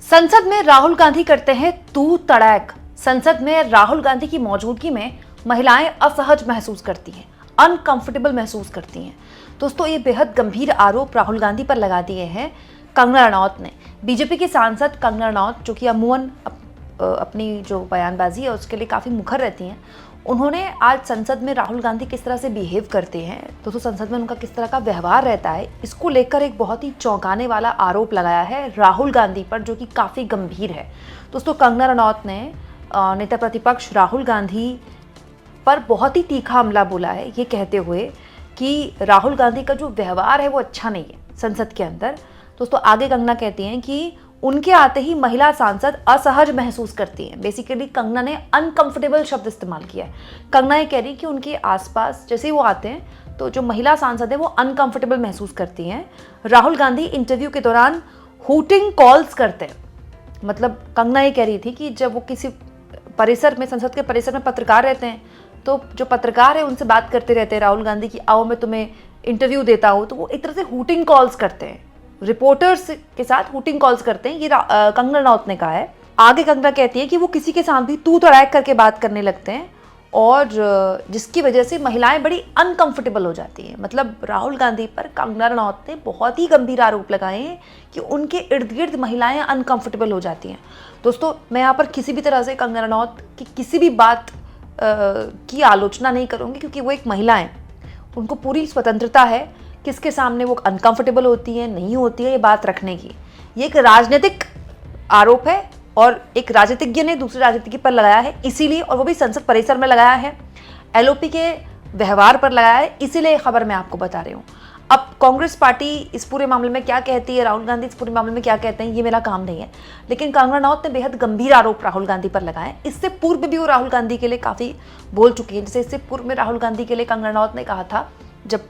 संसद में राहुल गांधी करते हैं तू तड़ैक। संसद में राहुल गांधी की मौजूदगी में महिलाएं असहज महसूस करती हैं, अनकंफर्टेबल महसूस करती हैं। दोस्तों, ये बेहद गंभीर आरोप राहुल गांधी पर लगा दिए हैं कंगना रनौत ने। बीजेपी के सांसद कंगना रनौत, जो कि अमूमन अपनी जो बयानबाजी है उसके लिए काफ़ी मुखर रहती हैं, उन्होंने आज संसद में राहुल गांधी किस तरह से बिहेव करते हैं, दोस्तों संसद में उनका किस तरह का व्यवहार रहता है, इसको लेकर एक बहुत ही चौंकाने वाला आरोप लगाया है राहुल गांधी पर, जो कि काफ़ी गंभीर है। दोस्तों, कंगना रनौत ने नेता प्रतिपक्ष राहुल गांधी पर बहुत ही तीखा हमला बोला है, ये कहते हुए कि राहुल गांधी का जो व्यवहार है वो अच्छा नहीं है संसद के अंदर। दोस्तों, आगे कंगना कहती हैं कि उनके आते ही महिला सांसद असहज महसूस करती हैं। बेसिकली कंगना ने अनकंफर्टेबल शब्द इस्तेमाल किया है। कंगना ये कह रही कि उनके आसपास जैसे ही वो आते हैं तो जो महिला सांसद है वो अनकंफर्टेबल महसूस करती हैं। राहुल गांधी इंटरव्यू के दौरान हूटिंग कॉल्स करते हैं। मतलब कंगना ये कह रही थी कि जब वो किसी परिसर में, संसद के परिसर में पत्रकार रहते हैं, तो जो पत्रकार है उनसे बात करते रहते हैं राहुल गांधी की, आओ मैं तुम्हें इंटरव्यू देता हूँ, तो वो एक तरह से हूटिंग कॉल्स करते हैं, रिपोर्टर्स के साथ हूटिंग कॉल्स करते हैं। ये कंगना रनौत ने कहा है। आगे कंगना कहती है कि वो किसी के साथ भी तू तड़ैक करके बात करने लगते हैं और जिसकी वजह से महिलाएं बड़ी अनकंफर्टेबल हो जाती हैं। मतलब राहुल गांधी पर कंगना रनौत ने बहुत ही गंभीर आरोप लगाए हैं कि उनके इर्द गिर्द महिलाएं अनकंफर्टेबल हो जाती हैं। दोस्तों, मैं यहाँ पर किसी भी तरह से कंगना रनौत की किसी भी बात की आलोचना नहीं करूँगी, क्योंकि वो एक महिला हैं, उनको पूरी स्वतंत्रता है किसके सामने वो अनकंफर्टेबल होती है, नहीं होती है, ये बात रखने की। ये एक राजनीतिक आरोप है और एक राजनीतिज्ञ ने दूसरे राजनीतिज्ञ पर लगाया है, इसीलिए, और वो भी संसद परिसर में लगाया है, एलओपी के व्यवहार पर लगाया है, इसीलिए खबर मैं आपको बता रही हूँ। अब कांग्रेस पार्टी इस पूरे मामले में क्या कहती है, राहुल गांधी इस पूरे मामले में क्या कहते हैं, ये मेरा काम नहीं है, लेकिन कंगना रनौत ने बेहद गंभीर आरोप राहुल गांधी पर लगाए। इससे पूर्व भी वो राहुल गांधी के लिए काफ़ी बोल चुकी है। जैसे इससे पूर्व में राहुल गांधी के लिए कंगना रनौत ने कहा था, जब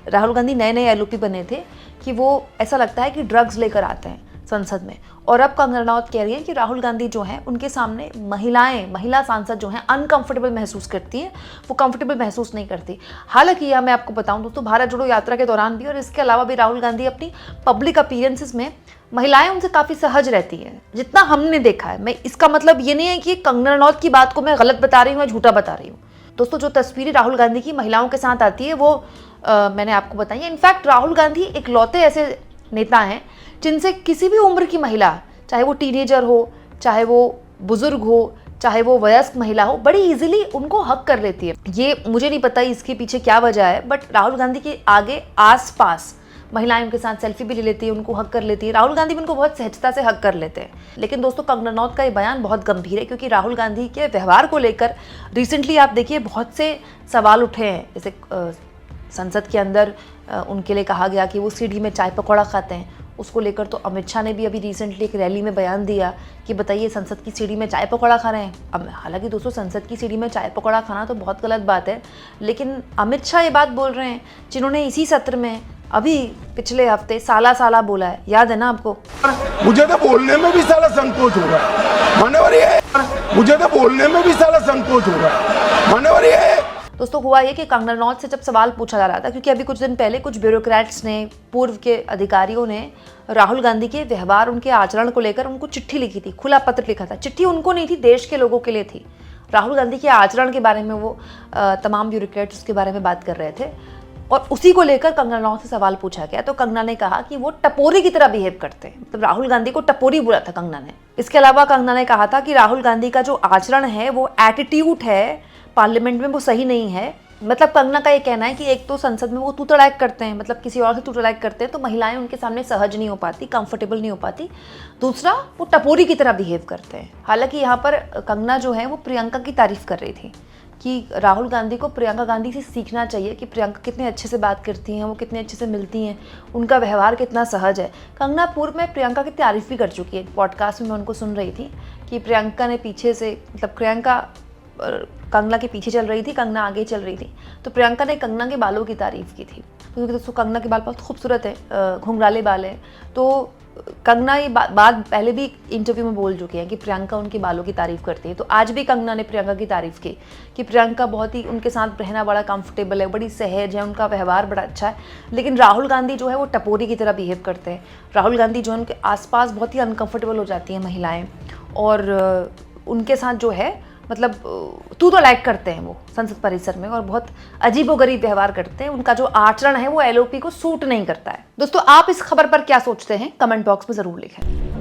राहुल गांधी नए नए एलओपी बने थे, कि वो ऐसा लगता है कि ड्रग्स लेकर आते हैं संसद में। और अब कंगना रनौत कह रही है कि राहुल गांधी जो हैं उनके सामने महिला सांसद जो हैं अनकंफर्टेबल महसूस करती हैं, वो कंफर्टेबल महसूस नहीं करती। हालांकि यह मैं आपको बताऊं दोस्तों, भारत जोड़ो यात्रा के दौरान भी और इसके अलावा भी राहुल गांधी अपनी पब्लिक अपीयरेंसेस में महिलाएं उनसे काफ़ी सहज रहती हैं, जितना हमने देखा है। मैं इसका मतलब ये नहीं है कि कंगना रनौत की बात को मैं गलत बता रही हूँ या झूठा बता रही हूँ। दोस्तों, जो तस्वीरें राहुल गांधी की महिलाओं के साथ आती है वो मैंने आपको बताई है। इनफैक्ट राहुल गांधी एक लौते ऐसे नेता हैं जिनसे किसी भी उम्र की महिला, चाहे वो टीनेजर हो, चाहे वो बुजुर्ग हो, चाहे वो वयस्क महिला हो, बड़ी इजीली उनको हक कर लेती है। ये मुझे नहीं पता इसके पीछे क्या वजह है, बट राहुल गांधी के आगे आसपास महिलाएं उनके साथ सेल्फी भी ले लेती है, उनको हक कर लेती है। राहुल गांधी भी उनको बहुत सहजता से हक कर लेते हैं। लेकिन दोस्तों, कंगना रनौत का ये बयान बहुत गंभीर है, क्योंकि राहुल गांधी के व्यवहार को लेकर रिसेंटली आप देखिए बहुत से सवाल उठे हैं। जैसे संसद के अंदर उनके लिए कहा गया कि वो सीढ़ी में चाय पकौड़ा खाते हैं, उसको लेकर तो अमित शाह ने भी अभी रिसेंटली एक रैली में बयान दिया कि बताइए संसद की सीढ़ी में चाय पकौड़ा खा रहे हैं। अब हालांकि दोस्तों, संसद की सीढ़ी में चाय पकौड़ा खाना तो बहुत गलत बात है, लेकिन अमित शाह ये बात बोल रहे हैं जिन्होंने इसी सत्र में अभी पिछले हफ्ते साला बोला है, याद है ना आपको? मुझे तो बोलने में भी साला संकोच हो रहा है, मान्यवर ये है। मुझे तो बोलने में भी साला संकोच हो रहा है, मान्यवर ये है। दोस्तों, हुआ ये कि कंगना रनौत से जब सवाल पूछा जा रहा था, क्योंकि अभी कुछ दिन पहले कुछ ब्यूरोक्रेट्स ने, पूर्व के अधिकारियों ने राहुल गांधी के व्यवहार, उनके आचरण को लेकर उनको चिट्ठी लिखी थी, खुला पत्र लिखा था। चिट्ठी उनको नहीं थी, देश के लोगों के लिए थी। राहुल गांधी के आचरण के बारे में वो तमाम ब्यूरोक्रेट्स उसके बारे में बात कर रहे थे और उसी को लेकर कंगना रनौत से सवाल पूछा गया। तो कंगना ने कहा कि वो टपोरी की तरह बिहेव करते हैं। मतलब राहुल गांधी को टपोरी बोला था कंगना ने। इसके अलावा कंगना ने कहा था कि राहुल गांधी का जो आचरण है, वो एटीट्यूड है पार्लियामेंट में, वो सही नहीं है। मतलब कंगना का ये कहना है कि एक तो संसद में वो तू तड़ैक करते हैं, मतलब किसी और से तू तड़ैक करते हैं, तो महिलाएं उनके सामने सहज नहीं हो पाती, कंफर्टेबल नहीं हो पाती। दूसरा, वो टपोरी की तरह बिहेव करते हैं। हालांकि यहाँ पर कंगना जो है वो प्रियंका की तारीफ कर रही थी कि राहुल गांधी को प्रियंका गांधी से सीखना चाहिए कि प्रियंका कितने अच्छे से बात करती हैं, वो कितने अच्छे से मिलती हैं, उनका व्यवहार कितना सहज है। कंगना पूर्व में प्रियंका की तारीफ भी कर चुकी है। पॉडकास्ट में मैं उनको सुन रही थी कि प्रियंका ने पीछे से, मतलब प्रियंका कंगना के पीछे चल रही थी, कंगना आगे चल रही थी, तो प्रियंका ने कंगना के बालों की तारीफ की थी, क्योंकि दोस्तों कंगना के बाल बहुत खूबसूरत है, घुंघराले बाल है। तो कंगना ये बात पहले भी इंटरव्यू में बोल चुकी हैं कि प्रियंका उनके बालों की तारीफ करती है, तो आज भी कंगना ने प्रियंका की तारीफ की कि प्रियंका बहुत ही उनके साथ रहना बड़ा कंफर्टेबल है, बड़ी सहज है, उनका व्यवहार बड़ा अच्छा है। लेकिन राहुल गांधी जो है वो टपोरी की तरह बिहेव करते हैं। राहुल गांधी जो है उनके आसपास बहुत ही अनकंफर्टेबल हो जाती हैं महिलाएं, और उनके साथ जो है मतलब तू तो लाइक करते हैं वो संसद परिसर में, और बहुत अजीबोगरीब व्यवहार करते हैं। उनका जो आचरण है वो एलओपी को सूट नहीं करता है। दोस्तों, आप इस खबर पर क्या सोचते हैं? कमेंट बॉक्स में जरूर लिखें।